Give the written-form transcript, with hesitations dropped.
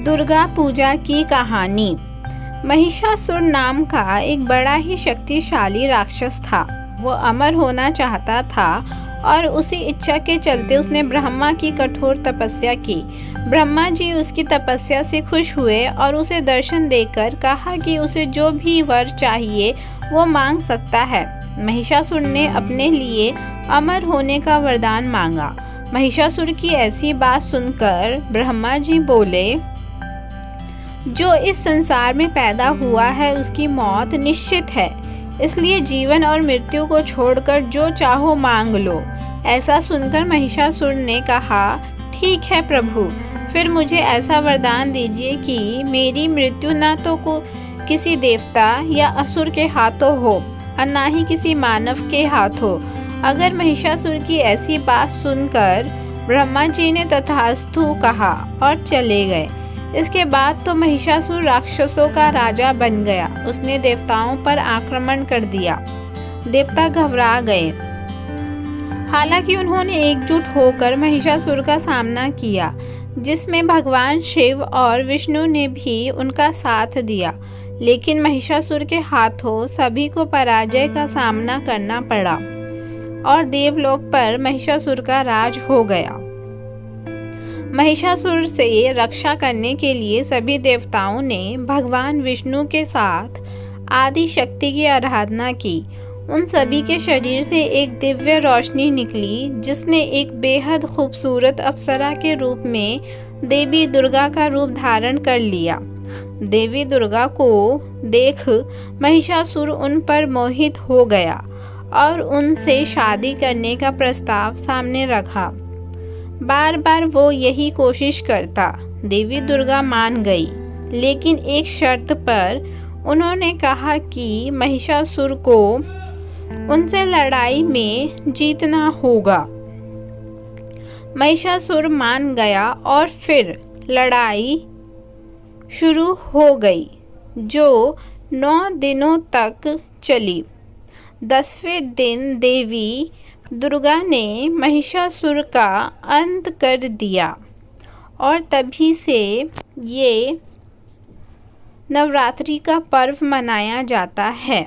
दुर्गा पूजा की कहानी। महिषासुर नाम का एक बड़ा ही शक्तिशाली राक्षस था। वो अमर होना चाहता था और उसी इच्छा के चलते उसने ब्रह्मा की कठोर तपस्या की। ब्रह्मा जी उसकी तपस्या से खुश हुए और उसे दर्शन देकर कहा कि उसे जो भी वर चाहिए वो मांग सकता है। महिषासुर ने अपने लिए अमर होने का वरदान मांगा। महिषासुर की ऐसी बात सुनकर ब्रह्मा जी बोले, जो इस संसार में पैदा हुआ है उसकी मौत निश्चित है, इसलिए जीवन और मृत्यु को छोड़कर जो चाहो मांग लो। ऐसा सुनकर महिषासुर ने कहा, ठीक है प्रभु, फिर मुझे ऐसा वरदान दीजिए कि मेरी मृत्यु ना तो किसी देवता या असुर के हाथों हो और ना ही किसी मानव के हाथों। अगर महिषासुर की ऐसी बात सुनकर ब्रह्मा जी ने तथास्तु कहा और चले गए। इसके बाद तो महिषासुर राक्षसों का राजा बन गया। उसने देवताओं पर आक्रमण कर दिया। देवता घबरा गए। हालांकि उन्होंने एकजुट होकर महिषासुर का सामना किया, जिसमें भगवान शिव और विष्णु ने भी उनका साथ दिया, लेकिन महिषासुर के हाथों सभी को पराजय का सामना करना पड़ा और देवलोक पर महिषासुर का राज हो गया। महिषासुर से रक्षा करने के लिए सभी देवताओं ने भगवान विष्णु के साथ आदि शक्ति की आराधना की। उन सभी के शरीर से एक दिव्य रोशनी निकली, जिसने एक बेहद खूबसूरत अप्सरा के रूप में देवी दुर्गा का रूप धारण कर लिया। देवी दुर्गा को देख महिषासुर उन पर मोहित हो गया और उनसे शादी करने का प्रस्ताव सामने रखा। बार बार वो यही कोशिश करता। देवी दुर्गा मान गई, लेकिन एक शर्त पर। उन्होंने कहा कि महिषासुर को उनसे लड़ाई में जीतना होगा। महिषासुर मान गया और फिर लड़ाई शुरू हो गई, जो 9 दिनों तक चली। 10वें दिन देवी दुर्गा ने महिषासुर का अंत कर दिया और तभी से ये नवरात्रि का पर्व मनाया जाता है।